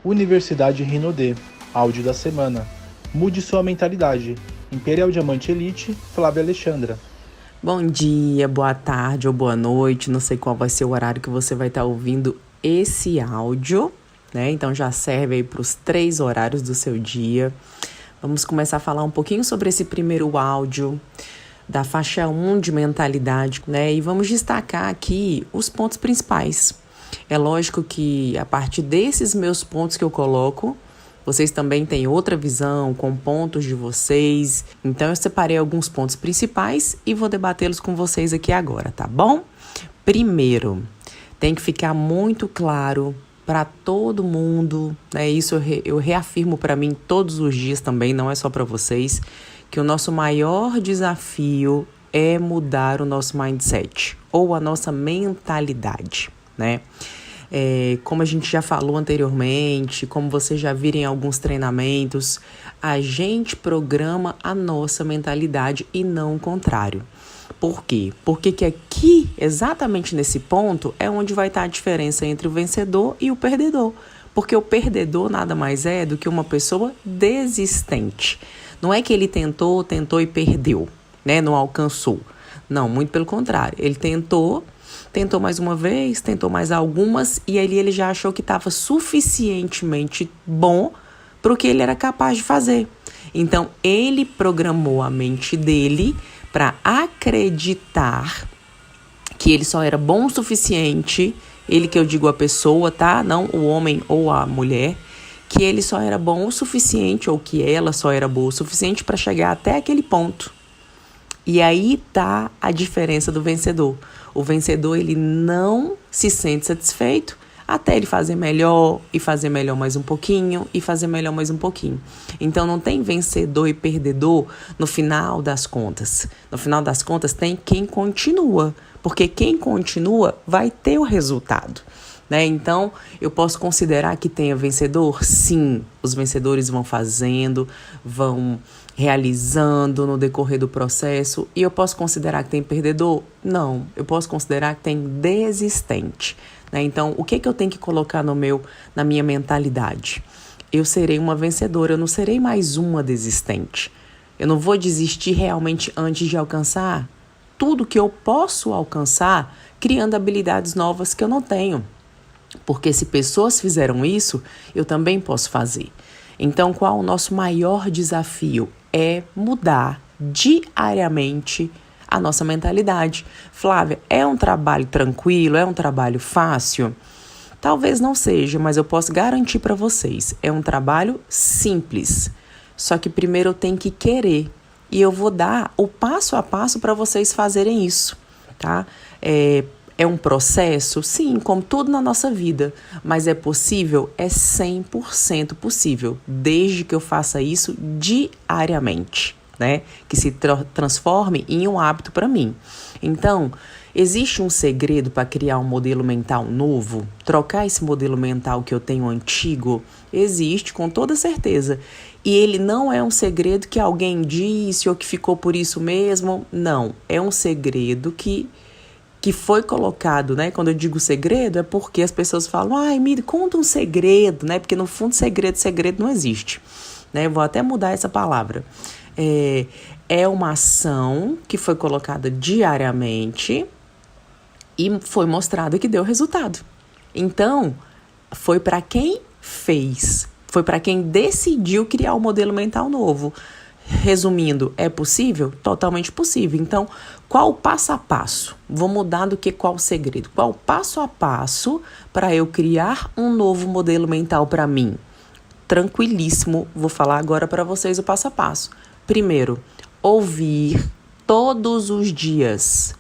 Universidade Rinodê, áudio da semana. Mude sua mentalidade. Imperial Diamante Elite, Flávia Alexandra. Bom dia, boa tarde ou boa noite, não sei qual vai ser o horário que você vai estar ouvindo esse áudio, né? Então já serve aí para os 3 horários do seu dia. Vamos começar a falar um pouquinho sobre esse primeiro áudio da faixa 1 de mentalidade, né? E vamos destacar aqui os pontos principais. É lógico que a partir desses meus pontos que eu coloco, vocês também têm outra visão com pontos de vocês. Então eu separei alguns pontos principais e vou debatê-los com vocês aqui agora, tá bom? Primeiro, tem que ficar muito claro para todo mundo, né? Isso eu reafirmo para mim todos os dias também, não é só para vocês, que o nosso maior desafio é mudar o nosso mindset ou a nossa mentalidade, né? Como a gente já falou anteriormente, como vocês já viram em alguns treinamentos, a gente programa a nossa mentalidade e não o contrário. Por quê? Porque que aqui, exatamente nesse ponto, é onde vai estar a diferença entre o vencedor e o perdedor. Porque o perdedor nada mais é do que uma pessoa desistente. Não é que ele tentou e perdeu, né? Não alcançou. Não, muito pelo contrário. Ele tentou mais uma vez, tentou mais algumas e ali ele já achou que estava suficientemente bom para o que ele era capaz de fazer. Então, ele programou a mente dele para acreditar que ele só era bom o suficiente, ele que eu digo a pessoa, tá? Não o homem ou a mulher, que ele só era bom o suficiente ou que ela só era boa o suficiente para chegar até aquele ponto. E aí tá a diferença do vencedor. O vencedor, ele não se sente satisfeito até ele fazer melhor e fazer melhor mais um pouquinho e fazer melhor mais um pouquinho. Então não tem vencedor e perdedor no final das contas. No final das contas tem quem continua, porque quem continua vai ter o resultado, né? Então, eu posso considerar que tenha vencedor? Sim, os vencedores vão fazendo, vão realizando no decorrer do processo. E eu posso considerar que tem perdedor? Não, eu posso considerar que tem desistente, né? Então, o que eu tenho que colocar na minha mentalidade? Eu serei uma vencedora, eu não serei mais uma desistente. Eu não vou desistir realmente antes de alcançar tudo que eu posso alcançar, criando habilidades novas que eu não tenho. Porque se pessoas fizeram isso, eu também posso fazer. Então, qual o nosso maior desafio? É mudar diariamente a nossa mentalidade. Flávia, é um trabalho tranquilo? É um trabalho fácil? Talvez não seja, mas eu posso garantir para vocês. É um trabalho simples. Só que primeiro eu tenho que querer. E eu vou dar o passo a passo para vocês fazerem isso, tá? É um processo? Sim, como tudo na nossa vida. Mas é possível? É 100% possível, desde que eu faça isso diariamente, né? Que se transforme em um hábito para mim. Então, existe um segredo para criar um modelo mental novo? Trocar esse modelo mental que eu tenho antigo? Existe, com toda certeza. E ele não é um segredo que alguém disse ou que ficou por isso mesmo. Não, é um segredo que foi colocado, né? Quando eu digo segredo, é porque as pessoas falam, ai, me conta um segredo, né? Porque no fundo, segredo não existe, né? Eu vou até mudar essa palavra. É uma ação que foi colocada diariamente e foi mostrada que deu resultado. Então, foi para quem fez, foi para quem decidiu criar um modelo mental novo. Resumindo, é possível? Totalmente possível. Então, qual o passo a passo? Vou mudar do que qual o segredo? Qual o passo a passo para eu criar um novo modelo mental para mim? Tranquilíssimo, vou falar agora para vocês o passo a passo. Primeiro, ouvir todos os dias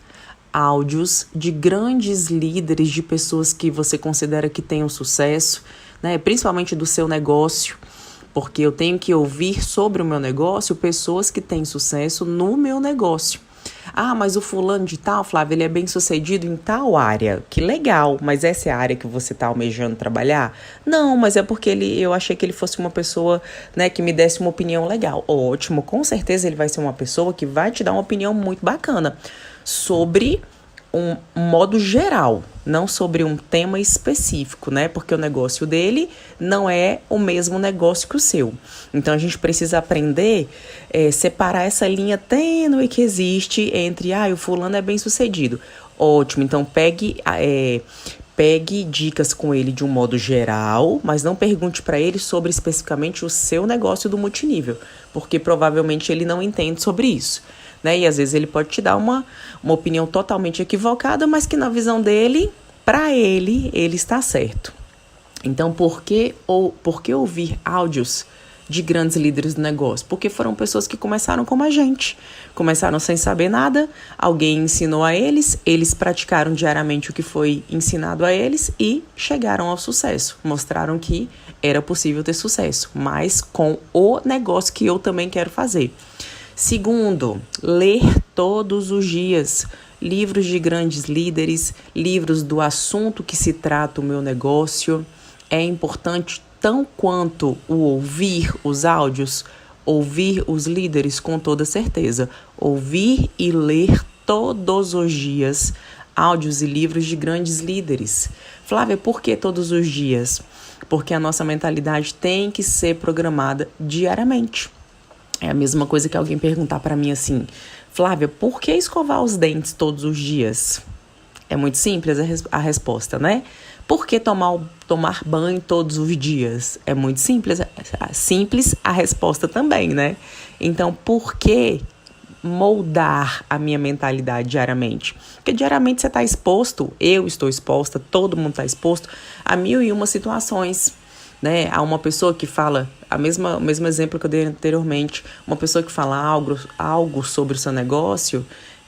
áudios de grandes líderes, de pessoas que você considera que tenham sucesso, né? Principalmente do seu negócio. Porque eu tenho que ouvir sobre o meu negócio pessoas que têm sucesso no meu negócio. Ah, mas o fulano de tal, Flávia, ele é bem sucedido em tal área. Que legal, mas essa é a área que você está almejando trabalhar? Não, mas é porque eu achei que ele fosse uma pessoa, né, que me desse uma opinião legal. Ótimo, com certeza ele vai ser uma pessoa que vai te dar uma opinião muito bacana sobre um modo geral, não sobre um tema específico, né? Porque o negócio dele não é o mesmo negócio que o seu. Então, a gente precisa aprender separar essa linha tênue que existe entre, o fulano é bem sucedido. Ótimo, então pegue dicas com ele de um modo geral, mas não pergunte para ele sobre especificamente o seu negócio do multinível, porque provavelmente ele não entende sobre isso, né? E às vezes ele pode te dar uma opinião totalmente equivocada, mas que na visão dele, para ele está certo. Então, por que ouvir áudios de grandes líderes do negócio? Porque foram pessoas que começaram como a gente. Começaram sem saber nada, alguém ensinou a eles, eles praticaram diariamente o que foi ensinado a eles e chegaram ao sucesso. Mostraram que era possível ter sucesso, mas com o negócio que eu também quero fazer. Segundo, ler todos os dias livros de grandes líderes, livros do assunto que se trata o meu negócio. É importante tão quanto o ouvir os áudios, ouvir os líderes com toda certeza. Ouvir e ler todos os dias áudios e livros de grandes líderes. Flávia, por que todos os dias? Porque a nossa mentalidade tem que ser programada diariamente. É a mesma coisa que alguém perguntar para mim assim, Flávia, por que escovar os dentes todos os dias? É muito simples a resposta, né? Por que tomar banho todos os dias? É muito simples a resposta também, né? Então, por que moldar a minha mentalidade diariamente? Porque diariamente você está exposto, eu estou exposta, todo mundo está exposto a 1001 situações, né? Há uma pessoa que fala, o mesmo exemplo que eu dei anteriormente, uma pessoa que fala algo sobre o seu negócio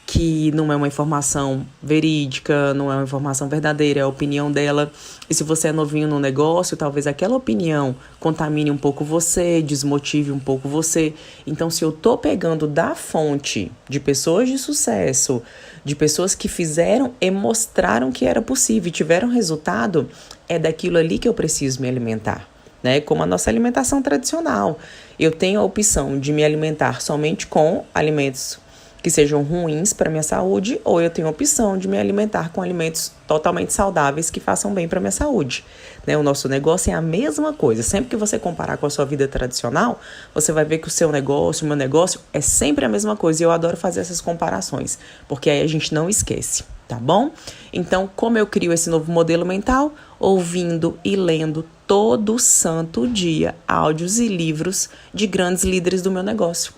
que não é uma informação verídica, não é uma informação verdadeira, é a opinião dela. E se você é novinho no negócio, talvez aquela opinião contamine um pouco você, desmotive um pouco você. Então, se eu tô pegando da fonte de pessoas de sucesso, de pessoas que fizeram e mostraram que era possível e tiveram resultado, é daquilo ali que eu preciso me alimentar, né? Como a nossa alimentação tradicional. Eu tenho a opção de me alimentar somente com alimentos que sejam ruins para minha saúde, ou eu tenho a opção de me alimentar com alimentos totalmente saudáveis que façam bem para minha saúde, né? O nosso negócio é a mesma coisa. Sempre que você comparar com a sua vida tradicional, você vai ver que o seu negócio, o meu negócio, é sempre a mesma coisa. E eu adoro fazer essas comparações, porque aí a gente não esquece, tá bom? Então, como eu crio esse novo modelo mental? Ouvindo e lendo todo santo dia áudios e livros de grandes líderes do meu negócio.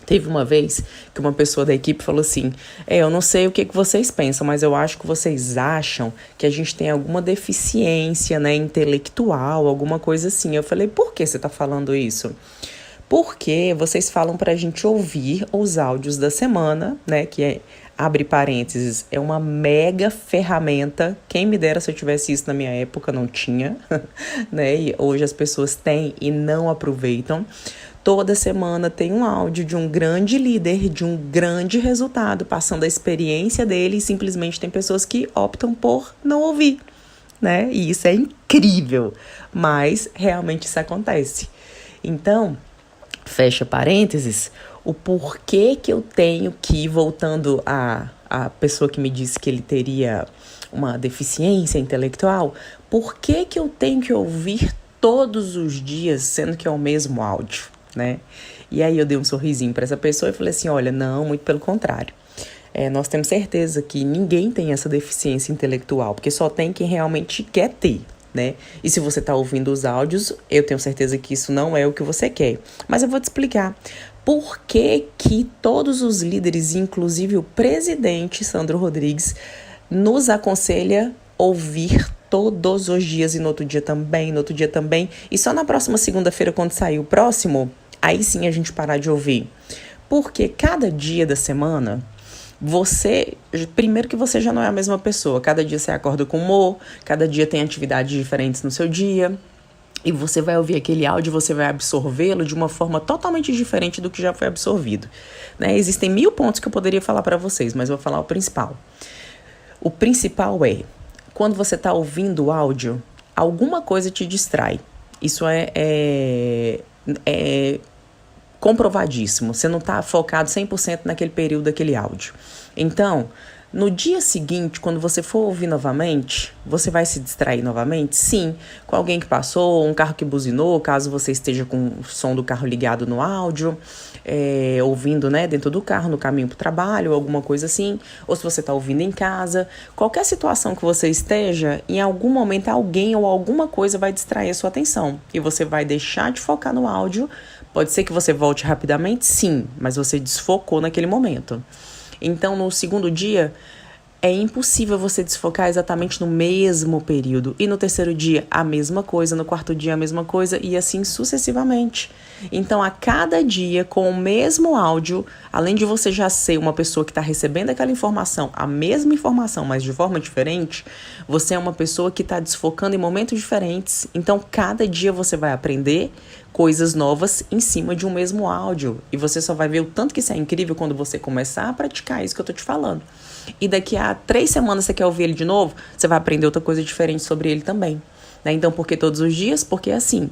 Teve uma vez que uma pessoa da equipe falou assim, eu não sei o que vocês pensam, mas eu acho que vocês acham que a gente tem alguma deficiência, né, intelectual, alguma coisa assim. Eu falei, por que você está falando isso? Porque vocês falam para a gente ouvir os áudios da semana, né, que abre parênteses, é uma mega ferramenta. Quem me dera se eu tivesse isso na minha época, não tinha, né, e hoje as pessoas têm e não aproveitam. Toda semana tem um áudio de um grande líder, de um grande resultado, passando a experiência dele, e simplesmente tem pessoas que optam por não ouvir, né? E isso é incrível, mas realmente isso acontece. Então, fecha parênteses, o porquê que eu tenho que, voltando a pessoa que me disse que ele teria uma deficiência intelectual, por que eu tenho que ouvir todos os dias, sendo que é o mesmo áudio? Né? E aí eu dei um sorrisinho para essa pessoa e falei assim, olha, não, muito pelo contrário. Nós temos certeza que ninguém tem essa deficiência intelectual, porque só tem quem realmente quer ter, né? E se você está ouvindo os áudios, eu tenho certeza que isso não é o que você quer. Mas eu vou te explicar por que todos os líderes, inclusive o presidente Sandro Rodrigues, nos aconselha ouvir todos os dias e no outro dia também, e só na próxima segunda-feira, quando sair o próximo, aí sim a gente parar de ouvir. Porque cada dia da semana, primeiro que você já não é a mesma pessoa, cada dia você acorda com humor, cada dia tem atividades diferentes no seu dia, e você vai ouvir aquele áudio, você vai absorvê-lo de uma forma totalmente diferente do que já foi absorvido, né? Existem 1000 pontos que eu poderia falar para vocês, mas eu vou falar o principal. O principal é, quando você está ouvindo o áudio, alguma coisa te distrai. Isso é comprovadíssimo. Você não está focado 100% naquele período daquele áudio. Então, No dia seguinte, quando você for ouvir novamente, você vai se distrair novamente? Sim, com alguém que passou, um carro que buzinou, caso você esteja com o som do carro ligado no áudio, ouvindo, né, dentro do carro, no caminho para o trabalho, alguma coisa assim, ou se você está ouvindo em casa. Qualquer situação que você esteja, em algum momento alguém ou alguma coisa vai distrair a sua atenção e você vai deixar de focar no áudio. Pode ser que você volte rapidamente, sim, mas você desfocou naquele momento. Então, no segundo dia, é impossível você desfocar exatamente no mesmo período. E no terceiro dia, a mesma coisa. No quarto dia, a mesma coisa. E assim sucessivamente. Então, a cada dia, com o mesmo áudio, além de você já ser uma pessoa que está recebendo aquela informação, a mesma informação, mas de forma diferente, você é uma pessoa que está desfocando em momentos diferentes. Então, cada dia você vai aprender coisas novas em cima de um mesmo áudio. E você só vai ver o tanto que isso é incrível quando você começar a praticar isso que eu tô te falando. E daqui a 3 semanas você quer ouvir ele de novo, você vai aprender outra coisa diferente sobre ele também. Né? Então, por que todos os dias? Porque é assim,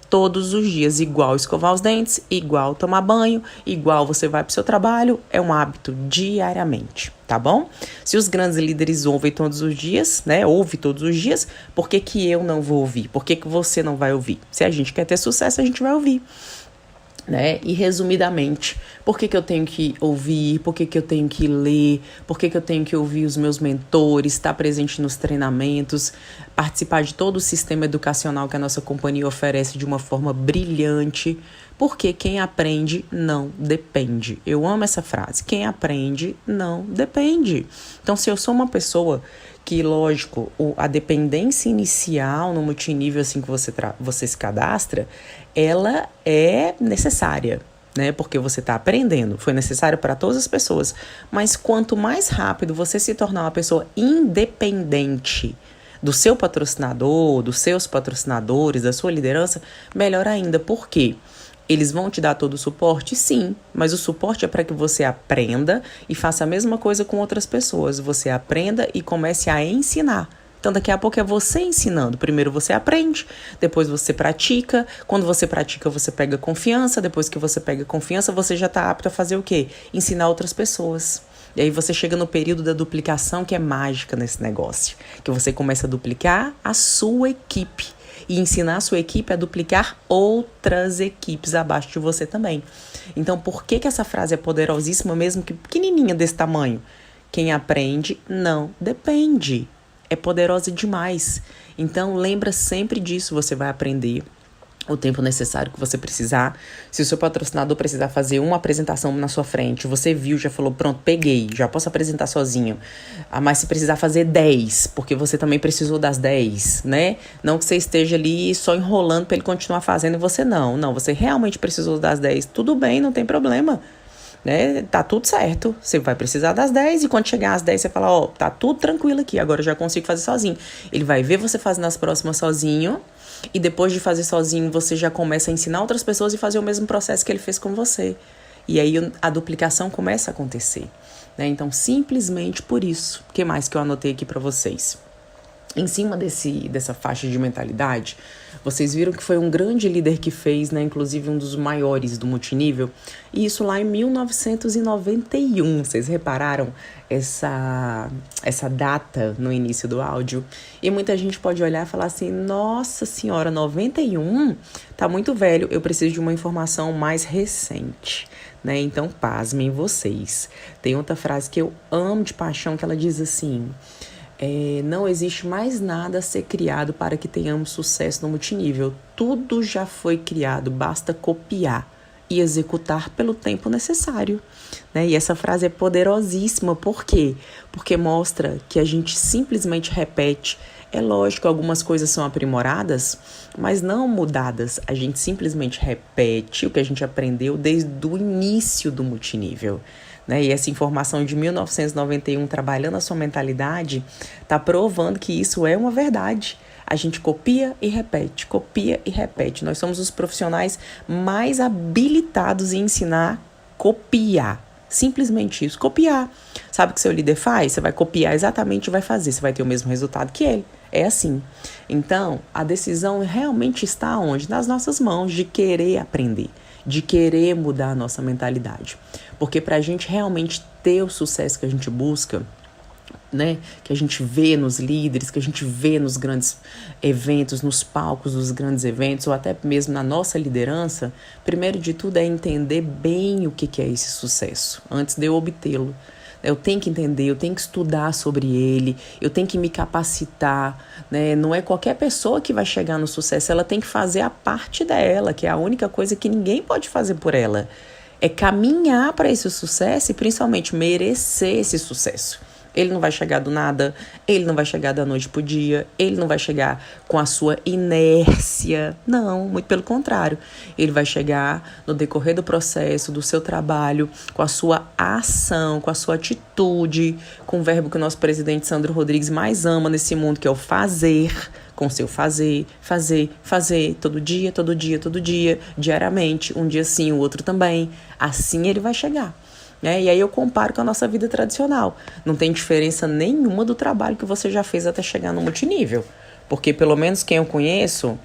todos os dias, igual escovar os dentes, igual tomar banho, igual você vai pro seu trabalho, é um hábito diariamente, tá bom? Se os grandes líderes ouvem todos os dias, né, ouve todos os dias, por que que eu não vou ouvir? Por que que você não vai ouvir? Se a gente quer ter sucesso, a gente vai ouvir. Né? E resumidamente, por que que eu tenho que ouvir, por que que eu tenho que ler, por que que eu tenho que ouvir os meus mentores, estar presente nos treinamentos, participar de todo o sistema educacional que a nossa companhia oferece de uma forma brilhante, porque quem aprende não depende. Eu amo essa frase, quem aprende não depende. Então, se eu sou uma pessoa que, lógico, a dependência inicial no multinível assim que você se cadastra, ela é necessária, né? Porque você está aprendendo, foi necessário para todas as pessoas. Mas quanto mais rápido você se tornar uma pessoa independente do seu patrocinador, dos seus patrocinadores, da sua liderança, melhor ainda. Por quê? Eles vão te dar todo o suporte? Sim, mas o suporte é para que você aprenda e faça a mesma coisa com outras pessoas. Você aprenda e comece a ensinar. Então, daqui a pouco é você ensinando. Primeiro você aprende, depois você pratica. Quando você pratica, você pega confiança. Depois que você pega confiança, você já está apto a fazer o quê? Ensinar outras pessoas. E aí você chega no período da duplicação, que é mágica nesse negócio. Que você começa a duplicar a sua equipe. E ensinar a sua equipe a duplicar outras equipes abaixo de você também. Então, por que que essa frase é poderosíssima, mesmo que pequenininha desse tamanho? Quem aprende não depende. É poderosa demais. Então, lembra sempre disso. Você vai aprender o tempo necessário que você precisar. Se o seu patrocinador precisar fazer uma apresentação na sua frente, você viu, já falou, pronto, peguei, já posso apresentar sozinho. Mas se precisar fazer 10, porque você também precisou das 10, né? Não que você esteja ali só enrolando para ele continuar fazendo e você não. Não, você realmente precisou das 10. Tudo bem, não tem problema. Né? Tá tudo certo, você vai precisar das 10 e quando chegar às 10 você fala, ó, tá tudo tranquilo aqui, agora eu já consigo fazer sozinho. Ele vai ver você fazendo as próximas sozinho e depois de fazer sozinho você já começa a ensinar outras pessoas e fazer o mesmo processo que ele fez com você. E aí a duplicação começa a acontecer, né? Então, simplesmente por isso. O que mais que eu anotei aqui para vocês? Em cima dessa faixa de mentalidade, vocês viram que foi um grande líder que fez, né, inclusive um dos maiores do multinível, e isso lá em 1991. Vocês repararam essa data no início do áudio? E muita gente pode olhar e falar assim, nossa senhora, 91? Tá muito velho, eu preciso de uma informação mais recente. Né? Então, pasmem vocês. Tem outra frase que eu amo de paixão, que ela diz assim... não existe mais nada a ser criado para que tenhamos sucesso no multinível. Tudo já foi criado, basta copiar e executar pelo tempo necessário. Né? E essa frase é poderosíssima. Por quê? Porque mostra que a gente simplesmente repete. É lógico, algumas coisas são aprimoradas, mas não mudadas. A gente simplesmente repete o que a gente aprendeu desde o início do multinível. Né? E essa informação de 1991, trabalhando a sua mentalidade, está provando que isso é uma verdade. A gente copia e repete, copia e repete. Nós somos os profissionais mais habilitados em ensinar copiar. Simplesmente isso, copiar. Sabe o que seu líder faz? Você vai copiar exatamente e vai fazer. Você vai ter o mesmo resultado que ele. É assim. Então, a decisão realmente está onde? Nas nossas mãos, de querer aprender, de querer mudar a nossa mentalidade. Porque para a gente realmente ter o sucesso que a gente busca, né, que a gente vê nos líderes, que a gente vê nos grandes eventos, nos palcos dos grandes eventos, ou até mesmo na nossa liderança, primeiro de tudo é entender bem o que é esse sucesso, antes de eu obtê-lo. Eu tenho que entender, eu tenho que estudar sobre ele, eu tenho que me capacitar, né? Não é qualquer pessoa que vai chegar no sucesso, ela tem que fazer a parte dela, que é a única coisa que ninguém pode fazer por ela. É caminhar para esse sucesso e principalmente merecer esse sucesso. Ele não vai chegar do nada, ele não vai chegar da noite pro dia, ele não vai chegar com a sua inércia. Não, muito pelo contrário. Ele vai chegar no decorrer do processo, do seu trabalho, com a sua ação, com a sua atitude, com o verbo que o nosso presidente Sandro Rodrigues mais ama nesse mundo, que é o fazer, com o seu fazer, todo dia, diariamente, um dia sim, o outro também. Assim ele vai chegar. E aí eu comparo com a nossa vida tradicional. Não tem diferença nenhuma do trabalho que você já fez até chegar no multinível. Porque pelo menos quem eu conheço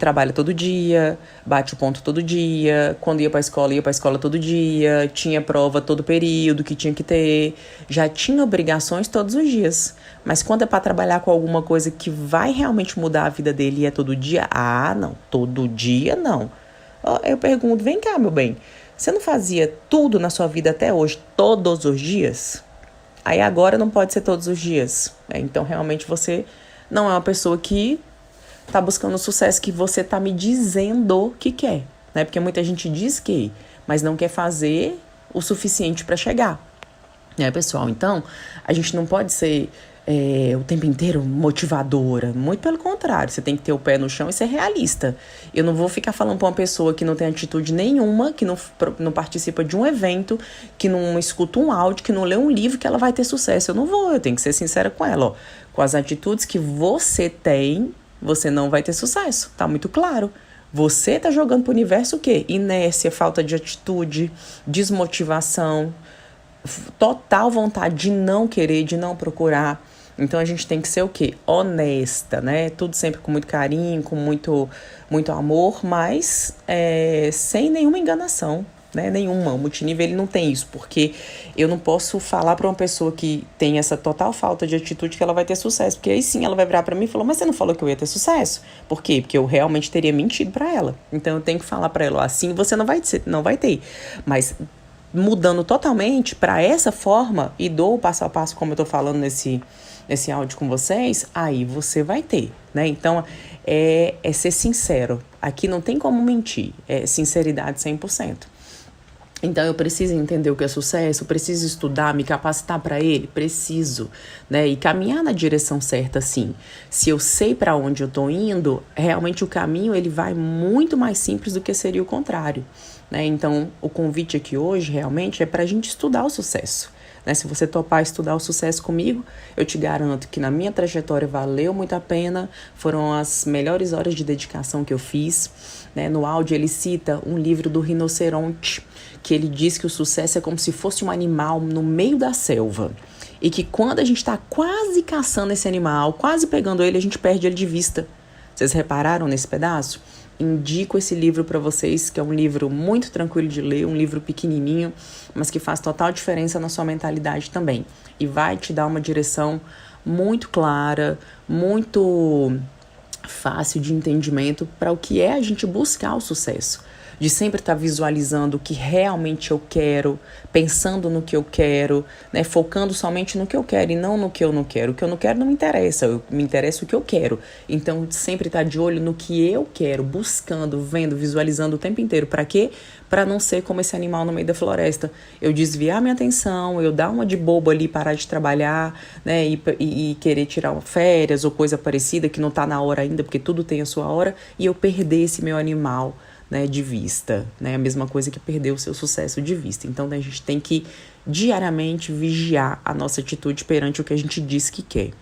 trabalha todo dia, bate o ponto todo dia, quando ia para a escola todo dia, tinha prova todo período que tinha que ter, já tinha obrigações todos os dias. Mas quando é para trabalhar com alguma coisa que vai realmente mudar a vida dele e é todo dia, não, todo dia não. Eu pergunto, vem cá, meu bem, você não fazia tudo na sua vida até hoje, todos os dias? Aí agora não pode ser todos os dias. Então, realmente, você não é uma pessoa que está buscando o sucesso que você está me dizendo que quer. Né? Porque muita gente diz que, mas não quer fazer o suficiente para chegar. Pessoal? Então, a gente não pode ser o tempo inteiro motivadora. Muito pelo contrário, você tem que ter o pé no chão e ser realista. Eu não vou ficar falando para uma pessoa que não tem atitude nenhuma, que não participa de um evento, que não escuta um áudio, que não lê um livro, que ela vai ter sucesso. Eu não vou, eu tenho que ser sincera com ela. Com as atitudes que você tem, você não vai ter sucesso. Tá muito claro. Você tá jogando pro universo o quê? Inércia, falta de atitude, desmotivação, total vontade de não querer, de não procurar. Então a gente tem que ser o quê? Honesta, né? Tudo sempre com muito carinho, com muito amor, mas sem nenhuma enganação, né? Nenhuma. O multinível ele não tem isso, porque eu não posso falar para uma pessoa que tem essa total falta de atitude que ela vai ter sucesso, porque aí sim ela vai virar para mim e falar, mas você não falou que eu ia ter sucesso? Por quê? Porque eu realmente teria mentido para ela. Então eu tenho que falar para ela, assim você não vai ter. Mas mudando totalmente para essa forma e dou o passo a passo como eu tô falando nesse áudio com vocês, aí você vai ter, né? Então, é ser sincero. Aqui não tem como mentir, é sinceridade 100%. Então, eu preciso entender o que é sucesso, preciso estudar, me capacitar para ele, preciso, né? E caminhar na direção certa, sim. Se eu sei para onde eu tô indo, realmente o caminho ele vai muito mais simples do que seria o contrário, né? Então, o convite aqui hoje realmente é para a gente estudar o sucesso. Né? Se você topar estudar o sucesso comigo, eu te garanto que na minha trajetória valeu muito a pena, foram as melhores horas de dedicação que eu fiz. Né? No áudio ele cita um livro do rinoceronte, que ele diz que o sucesso é como se fosse um animal no meio da selva. E que quando a gente está quase caçando esse animal, quase pegando ele, a gente perde ele de vista. Vocês repararam nesse pedaço? Indico esse livro para vocês, que é um livro muito tranquilo de ler, um livro pequenininho, mas que faz total diferença na sua mentalidade também. E vai te dar uma direção muito clara, muito fácil de entendimento para o que é a gente buscar o sucesso. De sempre estar visualizando o que realmente eu quero, pensando no que eu quero, né? Focando somente no que eu quero e não no que eu não quero. O que eu não quero não me interessa, me interessa o que eu quero. Então, sempre estar de olho no que eu quero, buscando, vendo, visualizando o tempo inteiro. Para quê? Para não ser como esse animal no meio da floresta. Eu desviar minha atenção, eu dar uma de bobo ali, parar de trabalhar, né? E querer tirar férias ou coisa parecida que não está na hora ainda, porque tudo tem a sua hora, e eu perder esse meu animal, né, de vista, né, a mesma coisa que perder o seu sucesso de vista. Então, a gente tem que diariamente vigiar a nossa atitude perante o que a gente diz que quer.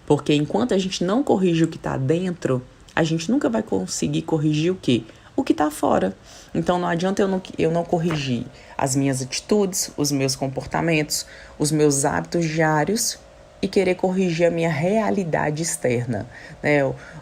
Porque enquanto a gente não corrige o que está dentro, a gente nunca vai conseguir corrigir o quê? O que está fora. Então, não adianta eu não corrigir as minhas atitudes, os meus comportamentos, os meus hábitos diários e querer corrigir a minha realidade externa, né?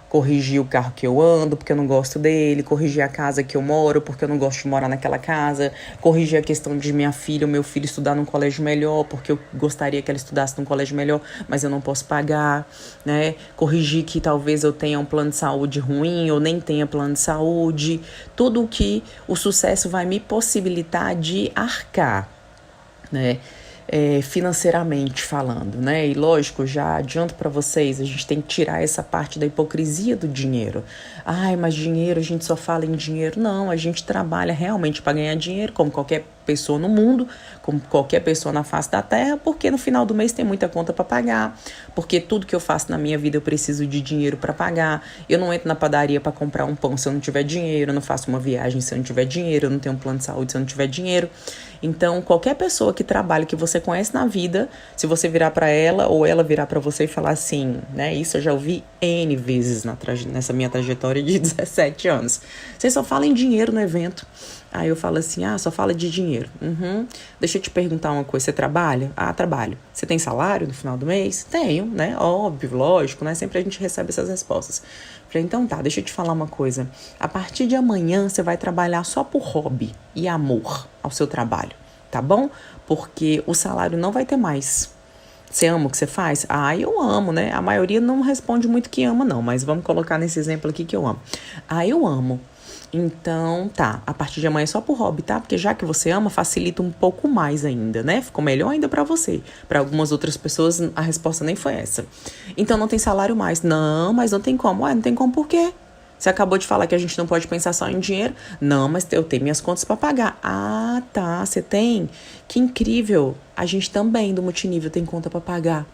corrigir o carro que eu ando, porque eu não gosto dele, corrigir a casa que eu moro, porque eu não gosto de morar naquela casa, corrigir a questão de minha filha ou meu filho estudar num colégio melhor, porque eu gostaria que ela estudasse num colégio melhor, mas eu não posso pagar, né? Corrigir que talvez eu tenha um plano de saúde ruim ou nem tenha plano de saúde, tudo o que o sucesso vai me possibilitar de arcar, né? Financeiramente falando, né? E lógico, já adianto para vocês, a gente tem que tirar essa parte da hipocrisia do dinheiro. Ai, mas dinheiro, a gente só fala em dinheiro. Não, a gente trabalha realmente para ganhar dinheiro, como qualquer pessoa no mundo, como qualquer pessoa na face da terra, porque no final do mês tem muita conta para pagar, porque tudo que eu faço na minha vida eu preciso de dinheiro para pagar. Eu não entro na padaria para comprar um pão se eu não tiver dinheiro, eu não faço uma viagem se eu não tiver dinheiro, eu não tenho um plano de saúde se eu não tiver dinheiro. Então, qualquer pessoa que trabalha, que você conhece na vida, se você virar para ela ou ela virar para você e falar assim, né? Isso eu já ouvi N vezes nessa minha trajetória de 17 anos. Você só fala em dinheiro no evento. Aí eu falo assim, só fala de dinheiro. Deixa eu te perguntar uma coisa, você trabalha? Trabalho. Você tem salário no final do mês? Tenho, né? Óbvio, lógico, né? Sempre a gente recebe essas respostas. Falei, então tá, deixa eu te falar uma coisa. A partir de amanhã você vai trabalhar só por hobby e amor ao seu trabalho, tá bom? Porque o salário não vai ter mais. Você ama o que você faz? Eu amo, né? A maioria não responde muito que ama, não. Mas vamos colocar nesse exemplo aqui que eu amo. Eu amo. Então, tá, a partir de amanhã é só por hobby, tá? Porque já que você ama, facilita um pouco mais ainda, né? Ficou melhor ainda pra você. Pra algumas outras pessoas, a resposta nem foi essa. Então, não tem salário mais. Não, mas não tem como. Não tem como por quê? Você acabou de falar que a gente não pode pensar só em dinheiro. Não, mas eu tenho minhas contas pra pagar. Tá, você tem? Que incrível. A gente também, do multinível, tem conta pra pagar.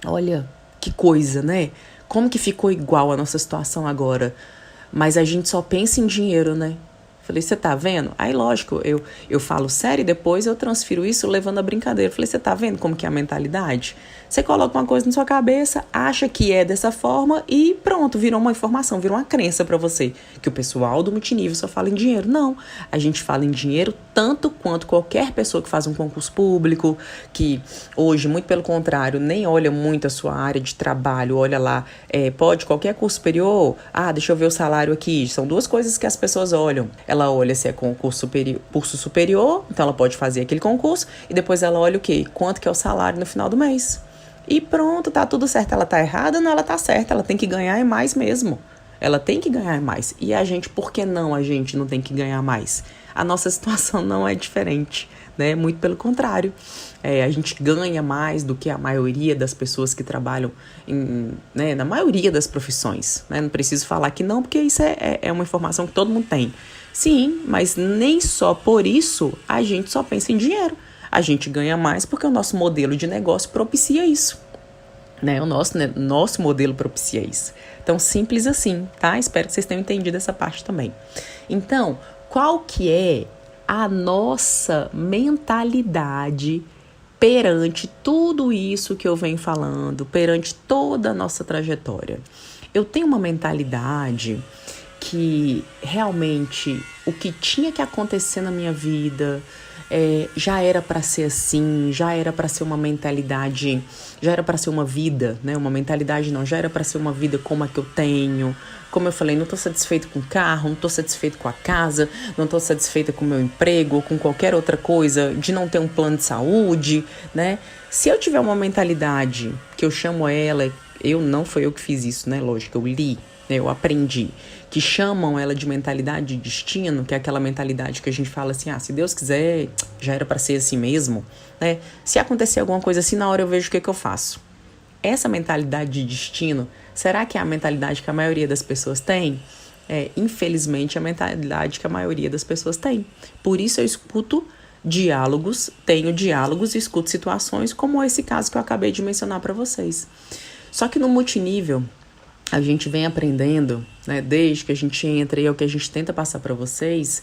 Olha, que coisa, né? Como que ficou igual a nossa situação agora? Mas a gente só pensa em dinheiro, né? Falei, você tá vendo? Aí, lógico, eu falo sério e depois eu transfiro isso levando a brincadeira. Falei, você tá vendo como que é a mentalidade? Você coloca uma coisa na sua cabeça, acha que é dessa forma e pronto, virou uma informação, virou uma crença pra você. Que o pessoal do multinível só fala em dinheiro. Não, a gente fala em dinheiro tanto quanto qualquer pessoa que faz um concurso público, que hoje, muito pelo contrário, nem olha muito a sua área de trabalho, olha lá, pode qualquer curso superior, deixa eu ver o salário aqui. São duas coisas que as pessoas olham. Ela olha se é curso superior, então ela pode fazer aquele concurso, e depois ela olha o quê? Quanto que é o salário no final do mês. E pronto, tá tudo certo. Ela tá errada? Não, ela tá certa. Ela tem que ganhar mais mesmo. Ela tem que ganhar mais. E a gente, por que não a gente não tem que ganhar mais? A nossa situação não é diferente, né? Muito pelo contrário. A gente ganha mais do que a maioria das pessoas que trabalham na maioria das profissões, né? Não preciso falar que não, porque isso é uma informação que todo mundo tem. Sim, mas nem só por isso a gente só pensa em dinheiro. A gente ganha mais porque o nosso modelo de negócio propicia isso, né? O nosso modelo propicia isso. Então, simples assim, tá? Espero que vocês tenham entendido essa parte também. Então, qual que é a nossa mentalidade perante tudo isso que eu venho falando, perante toda a nossa trajetória? Eu tenho uma mentalidade que realmente o que tinha que acontecer na minha vida já era para ser assim, já era para ser uma mentalidade, já era para ser uma vida, né? Uma mentalidade não, já era para ser uma vida como a que eu tenho. Como eu falei, não estou satisfeito com o carro, não estou satisfeito com a casa, não estou satisfeita com o meu emprego ou com qualquer outra coisa, de não ter um plano de saúde, né? Se eu tiver uma mentalidade que eu chamo ela, não foi eu que fiz isso, né? Lógico, eu li, né? Eu aprendi, que chamam ela de mentalidade de destino, que é aquela mentalidade que a gente fala assim, se Deus quiser, já era para ser assim mesmo, né? Se acontecer alguma coisa assim, na hora eu vejo o que eu faço. Essa mentalidade de destino, será que é a mentalidade que a maioria das pessoas tem? Infelizmente, é a mentalidade que a maioria das pessoas tem. Por isso eu tenho diálogos e escuto situações como esse caso que eu acabei de mencionar para vocês. Só que no multinível, a gente vem aprendendo, né, desde que a gente entra, e é o que a gente tenta passar para vocês,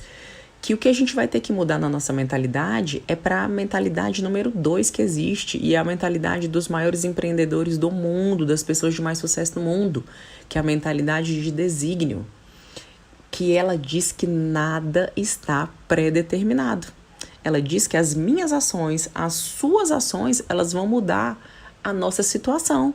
que o que a gente vai ter que mudar na nossa mentalidade é para a mentalidade número 2 que existe, e é a mentalidade dos maiores empreendedores do mundo, das pessoas de mais sucesso no mundo, que é a mentalidade de desígnio, que ela diz que nada está pré-determinado. Ela diz que as minhas ações, as suas ações, elas vão mudar a nossa situação.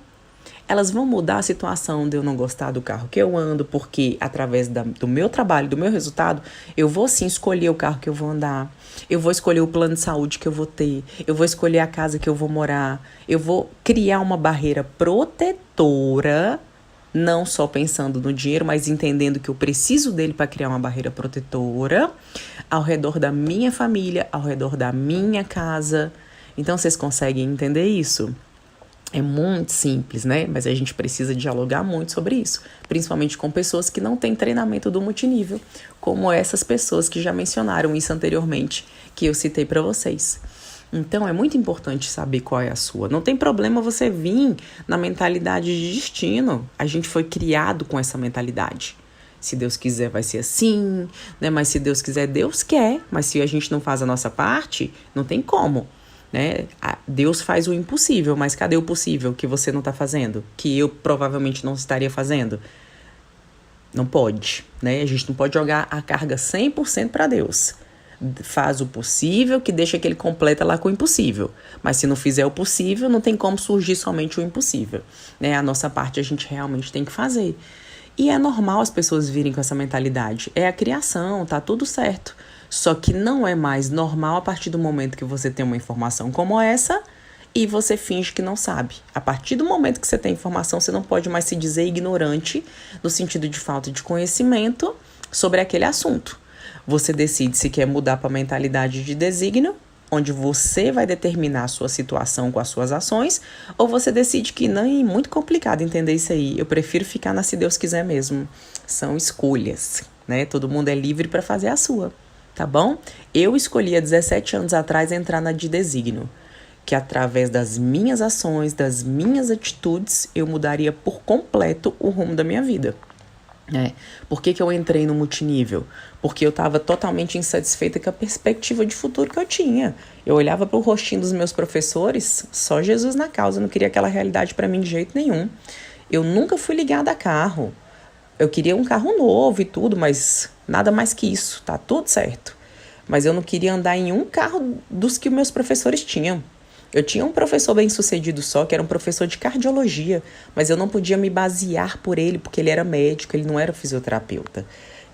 elas vão mudar a situação de eu não gostar do carro que eu ando, porque através do meu trabalho, do meu resultado, eu vou sim escolher o carro que eu vou andar, eu vou escolher o plano de saúde que eu vou ter, eu vou escolher a casa que eu vou morar, eu vou criar uma barreira protetora, não só pensando no dinheiro, mas entendendo que eu preciso dele para criar uma barreira protetora ao redor da minha família, ao redor da minha casa. Então, vocês conseguem entender isso? É muito simples, né? Mas a gente precisa dialogar muito sobre isso, principalmente com pessoas que não têm treinamento do multinível, como essas pessoas que já mencionaram isso anteriormente, que eu citei para vocês. Então, é muito importante saber qual é a sua. Não tem problema você vir na mentalidade de destino. A gente foi criado com essa mentalidade. Se Deus quiser, vai ser assim, né? Mas se Deus quiser, Deus quer. Mas se a gente não faz a nossa parte, não tem como, né? Deus faz o impossível, mas cadê o possível que você não está fazendo? Que eu provavelmente não estaria fazendo? Não pode, né? A gente não pode jogar a carga 100% para Deus. Faz o possível, que deixa que ele completa lá com o impossível. Mas se não fizer o possível, não tem como surgir somente o impossível, né? A nossa parte a gente realmente tem que fazer. E é normal as pessoas virem com essa mentalidade. É a criação, tá tudo certo. Só que não é mais normal a partir do momento que você tem uma informação como essa e você finge que não sabe. A partir do momento que você tem informação, você não pode mais se dizer ignorante, no sentido de falta de conhecimento sobre aquele assunto. Você decide se quer mudar para a mentalidade de desígnio, onde você vai determinar a sua situação com as suas ações, ou você decide que não, é muito complicado entender isso aí. Eu prefiro ficar na se Deus quiser mesmo. São escolhas, né? Todo mundo é livre para fazer a sua, tá bom? Eu escolhi há 17 anos atrás entrar na de desígnio, que através das minhas ações, das minhas atitudes, eu mudaria por completo o rumo da minha vida. Por que eu entrei no multinível? Porque eu estava totalmente insatisfeita com a perspectiva de futuro que eu tinha. Eu olhava para o rostinho dos meus professores, só Jesus na causa, eu não queria aquela realidade para mim de jeito nenhum. Eu nunca fui ligada a carro. Eu queria um carro novo e tudo, mas nada mais que isso, tá tudo certo. Mas eu não queria andar em um carro dos que meus professores tinham. Eu tinha um professor bem-sucedido só, que era um professor de cardiologia, mas eu não podia me basear por ele, porque ele era médico, ele não era fisioterapeuta.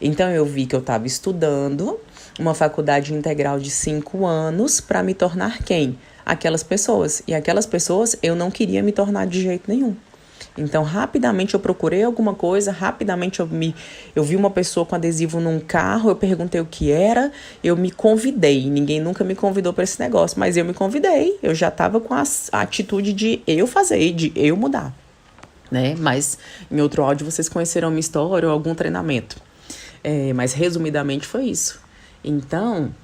Então eu vi que eu estava estudando uma faculdade integral de 5 anos para me tornar quem? Aquelas pessoas. E aquelas pessoas eu não queria me tornar de jeito nenhum. Então, rapidamente eu procurei alguma coisa, rapidamente eu vi uma pessoa com adesivo num carro, eu perguntei o que era, eu me convidei. Ninguém nunca me convidou para esse negócio, mas eu me convidei. Eu já estava com a atitude de eu fazer, de eu mudar, né? Mas em outro áudio vocês conheceram minha história ou algum treinamento. Mas resumidamente foi isso. Então,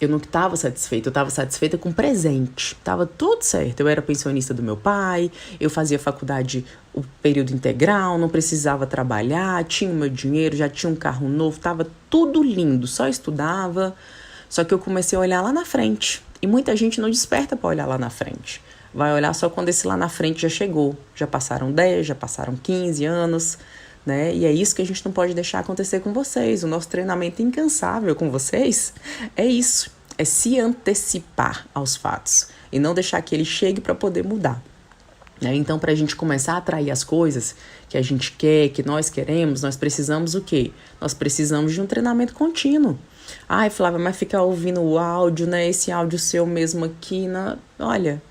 eu não estava satisfeita, eu estava satisfeita com o presente, estava tudo certo. Eu era pensionista do meu pai, eu fazia faculdade o período integral, não precisava trabalhar, tinha o meu dinheiro, já tinha um carro novo, estava tudo lindo, só estudava. Só que eu comecei a olhar lá na frente, e muita gente não desperta para olhar lá na frente. Vai olhar só quando esse lá na frente já chegou, já passaram 10, já passaram 15 anos, né? E é isso que a gente não pode deixar acontecer com vocês. O nosso treinamento incansável com vocês é isso, é se antecipar aos fatos e não deixar que ele chegue para poder mudar, né? Então, para a gente começar a atrair as coisas que a gente quer, que nós queremos, nós precisamos o quê? Nós precisamos de um treinamento contínuo. Ai, Flávia, mas ficar ouvindo o áudio, né? Esse áudio seu mesmo aqui, olha...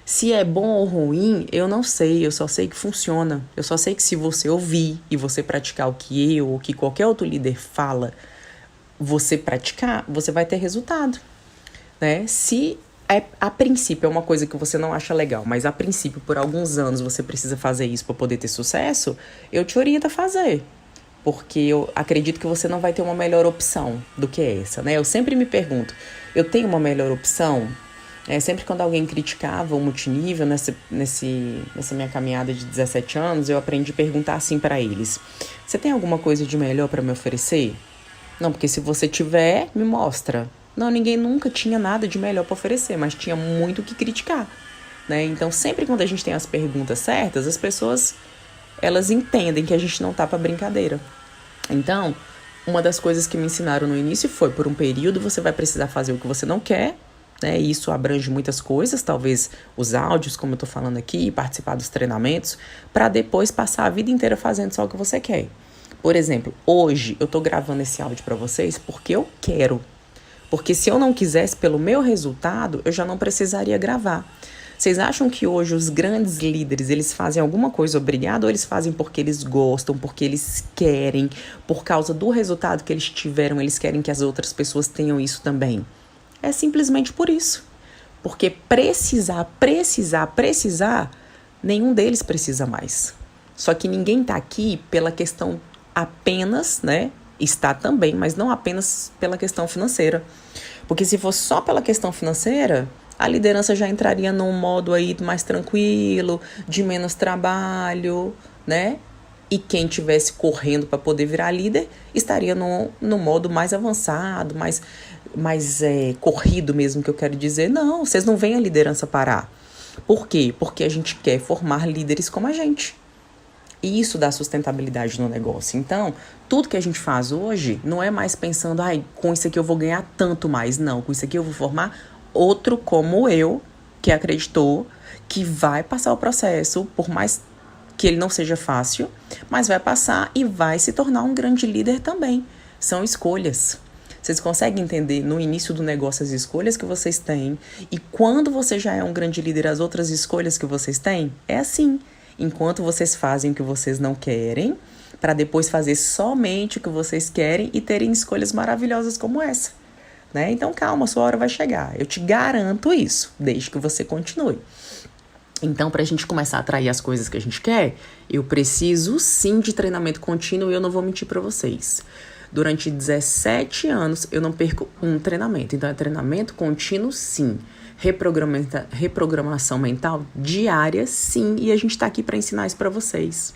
Se é bom ou ruim, eu não sei, eu só sei que funciona. Eu só sei que se você ouvir e você praticar o que eu ou que qualquer outro líder fala, você praticar, você vai ter resultado, né? Se a princípio é uma coisa que você não acha legal, mas a princípio por alguns anos você precisa fazer isso para poder ter sucesso, eu te oriento a fazer. Porque eu acredito que você não vai ter uma melhor opção do que essa, né? Eu sempre me pergunto, eu tenho uma melhor opção? Sempre quando alguém criticava o multinível, nessa minha caminhada de 17 anos, eu aprendi a perguntar assim para eles: você tem alguma coisa de melhor para me oferecer? Não, porque se você tiver, me mostra. Não, ninguém nunca tinha nada de melhor para oferecer, mas tinha muito o que criticar, né? Então, sempre quando a gente tem as perguntas certas, as pessoas, elas entendem que a gente não tá para brincadeira. Então, uma das coisas que me ensinaram no início foi, por um período, você vai precisar fazer o que você não quer, né? E isso abrange muitas coisas, talvez os áudios, como eu tô falando aqui, participar dos treinamentos, para depois passar a vida inteira fazendo só o que você quer. Por exemplo, hoje eu tô gravando esse áudio para vocês porque eu quero. Porque se eu não quisesse pelo meu resultado, eu já não precisaria gravar. Vocês acham que hoje os grandes líderes, eles fazem alguma coisa obrigado ou eles fazem porque eles gostam, porque eles querem, por causa do resultado que eles tiveram, eles querem que as outras pessoas tenham isso também? É simplesmente por isso. Porque precisar, nenhum deles precisa mais. Só que ninguém tá aqui pela questão apenas, né? Está também, mas não apenas pela questão financeira. Porque se fosse só pela questão financeira, a liderança já entraria num modo aí mais tranquilo, de menos trabalho, né? E quem tivesse correndo para poder virar líder estaria no modo mais avançado, mais corrido mesmo, que eu quero dizer. Não, vocês não veem a liderança parar. Por quê? Porque a gente quer formar líderes como a gente. E isso dá sustentabilidade no negócio. Então, tudo que a gente faz hoje não é mais pensando, com isso aqui eu vou ganhar tanto mais. Não, com isso aqui eu vou formar outro como eu, que acreditou que vai passar o processo, por mais que ele não seja fácil, mas vai passar e vai se tornar um grande líder também. São escolhas. Vocês conseguem entender no início do negócio as escolhas que vocês têm e quando você já é um grande líder, as outras escolhas que vocês têm? É assim. Enquanto vocês fazem o que vocês não querem, para depois fazer somente o que vocês querem e terem escolhas maravilhosas como essa, né? Então calma, sua hora vai chegar. Eu te garanto isso, desde que você continue. Então, para a gente começar a atrair as coisas que a gente quer, eu preciso sim de treinamento contínuo e eu não vou mentir para vocês. Durante 17 anos eu não perco um treinamento. Então é treinamento contínuo sim. Reprogramação mental diária, sim, e a gente tá aqui para ensinar isso para vocês.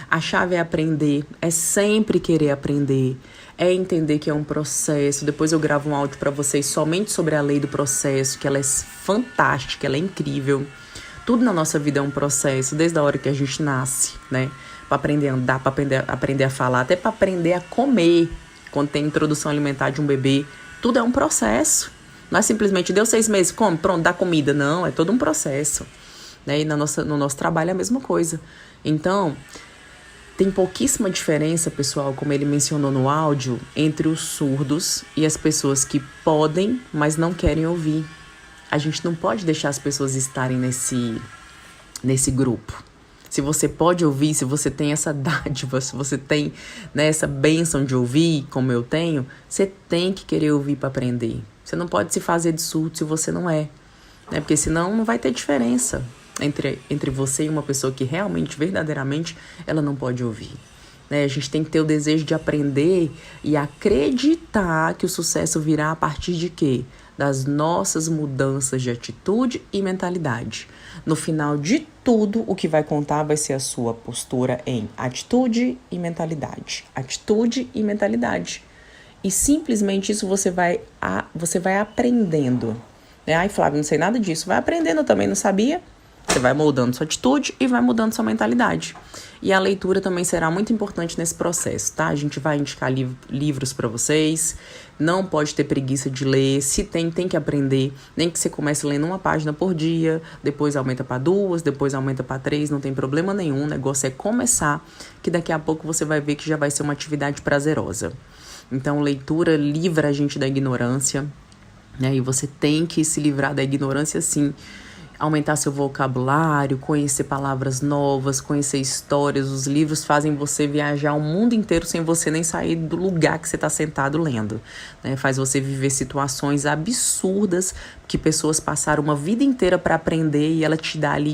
A chave é aprender, é sempre querer aprender, é entender que é um processo. Depois eu gravo um áudio para vocês somente sobre a lei do processo, que ela é fantástica, ela é incrível. Tudo na nossa vida é um processo, desde a hora que a gente nasce, né? Para aprender a andar, para aprender a falar, até para aprender a comer, quando tem introdução alimentar de um bebê, tudo é um processo. Não é simplesmente, deu 6 meses, come, pronto, dá comida. Não, é todo um processo. Né? E no nosso trabalho é a mesma coisa. Então, tem pouquíssima diferença, pessoal, como ele mencionou no áudio, entre os surdos e as pessoas que podem, mas não querem ouvir. A gente não pode deixar as pessoas estarem nesse grupo. Se você pode ouvir, se você tem essa dádiva, se você tem, né, essa bênção de ouvir, como eu tenho, você tem que querer ouvir para aprender. Você não pode se fazer de surdo se você não é, né? Porque senão não vai ter diferença entre você e uma pessoa que realmente, verdadeiramente, ela não pode ouvir. Né? A gente tem que ter o desejo de aprender e acreditar que o sucesso virá a partir de quê? Das nossas mudanças de atitude e mentalidade. No final de tudo, o que vai contar vai ser a sua postura em atitude e mentalidade. Atitude e mentalidade. E simplesmente isso você vai aprendendo. Né? Ai, Flávio, não sei nada disso. Vai aprendendo, eu também não sabia. Você vai moldando sua atitude e vai mudando sua mentalidade. E a leitura também será muito importante nesse processo, tá? A gente vai indicar livros para vocês. Não pode ter preguiça de ler. Se tem que aprender. Nem que você comece lendo uma página por dia, depois aumenta para 2, depois aumenta para 3, não tem problema nenhum. O negócio é começar, que daqui a pouco você vai ver que já vai ser uma atividade prazerosa. Então, leitura livra a gente da ignorância, né? E você tem que se livrar da ignorância, sim. Aumentar seu vocabulário, conhecer palavras novas, conhecer histórias. Os livros fazem você viajar o mundo inteiro sem você nem sair do lugar que você está sentado lendo. Né? Faz você viver situações absurdas que pessoas passaram uma vida inteira para aprender e ela te dá ali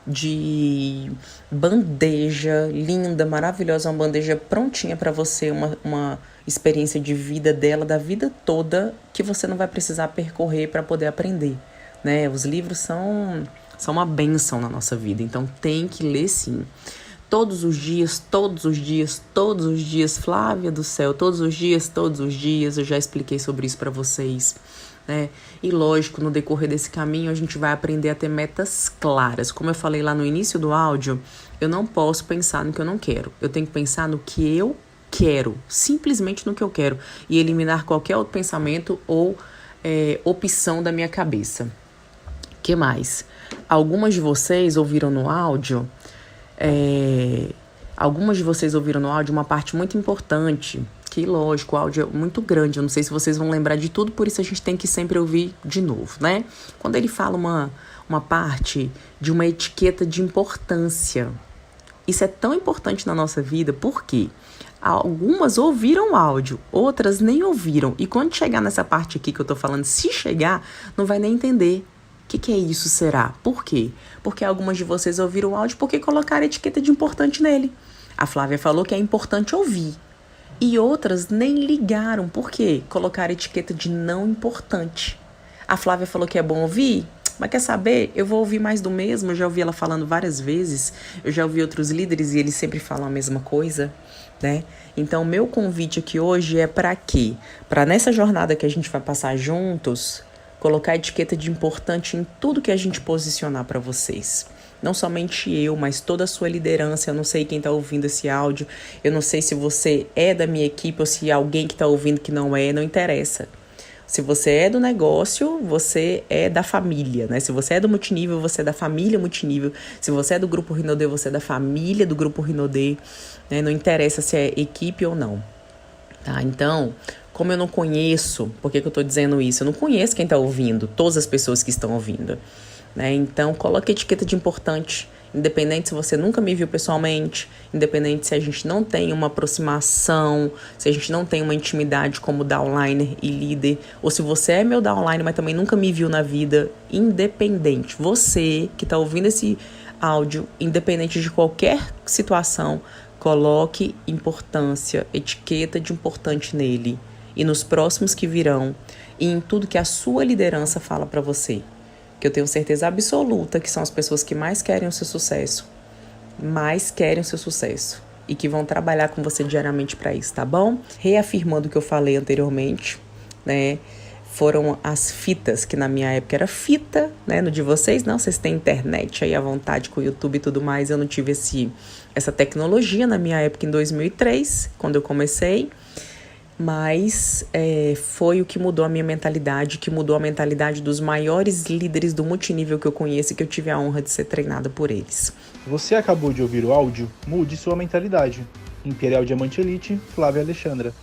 de bandeja linda, maravilhosa, uma bandeja prontinha para você, uma experiência de vida dela, da vida toda, que você não vai precisar percorrer para poder aprender. Né? Os livros são uma bênção na nossa vida, então tem que ler sim. Todos os dias, Flávia do céu, todos os dias, eu já expliquei sobre isso para vocês. Né? E lógico, no decorrer desse caminho a gente vai aprender a ter metas claras. Como eu falei lá no início do áudio, eu não posso pensar no que eu não quero. Eu tenho que pensar no que eu quero, simplesmente no que eu quero, e eliminar qualquer outro pensamento ou opção da minha cabeça. Que mais? Algumas de vocês ouviram no áudio uma parte muito importante, que lógico, o áudio é muito grande, eu não sei se vocês vão lembrar de tudo, por isso a gente tem que sempre ouvir de novo, né? Quando ele fala uma parte de uma etiqueta de importância, isso é tão importante na nossa vida, por quê? Algumas ouviram o áudio, outras nem ouviram, e quando chegar nessa parte aqui que eu tô falando, se chegar, não vai nem entender. O que é isso, será? Por quê? Porque algumas de vocês ouviram o áudio porque colocaram a etiqueta de importante nele. A Flávia falou que é importante ouvir. E outras nem ligaram. Por quê? Colocaram a etiqueta de não importante. A Flávia falou que é bom ouvir, mas quer saber? Eu vou ouvir mais do mesmo. Eu já ouvi ela falando várias vezes. Eu já ouvi outros líderes e eles sempre falam a mesma coisa, né? Então, o meu convite aqui hoje é para quê? Para nessa jornada que a gente vai passar juntos, colocar a etiqueta de importante em tudo que a gente posicionar para vocês. Não somente eu, mas toda a sua liderança. Eu não sei quem está ouvindo esse áudio. Eu não sei se você é da minha equipe ou se alguém que está ouvindo que não é, não interessa. Se você é do negócio, você é da família, né? Se você é do multinível, você é da família multinível. Se você é do Grupo Rinodê, você é da família do Grupo Rinodê, né? Não interessa se é equipe ou não. Tá? Então, como eu não conheço, por que eu estou dizendo isso? Eu não conheço quem está ouvindo, todas as pessoas que estão ouvindo, né? Então, coloque a etiqueta de importante, independente se você nunca me viu pessoalmente, independente se a gente não tem uma aproximação, se a gente não tem uma intimidade como downliner e líder, ou se você é meu downliner, mas também nunca me viu na vida, independente. Você que está ouvindo esse áudio, independente de qualquer situação, coloque importância, etiqueta de importante nele e nos próximos que virão e em tudo que a sua liderança fala para você. Que eu tenho certeza absoluta que são as pessoas que mais querem o seu sucesso e que vão trabalhar com você diariamente para isso, tá bom? Reafirmando o que eu falei anteriormente, né? Foram as fitas, que na minha época era fita, né? No de vocês, não, vocês têm internet aí à vontade com o YouTube e tudo mais. Eu não tive essa tecnologia na minha época em 2003, quando eu comecei. Mas foi o que mudou a minha mentalidade, que mudou a mentalidade dos maiores líderes do multinível que eu conheço e que eu tive a honra de ser treinada por eles. Você acabou de ouvir o áudio Mude Sua Mentalidade. Imperial Diamante Elite, Flávia Alexandra.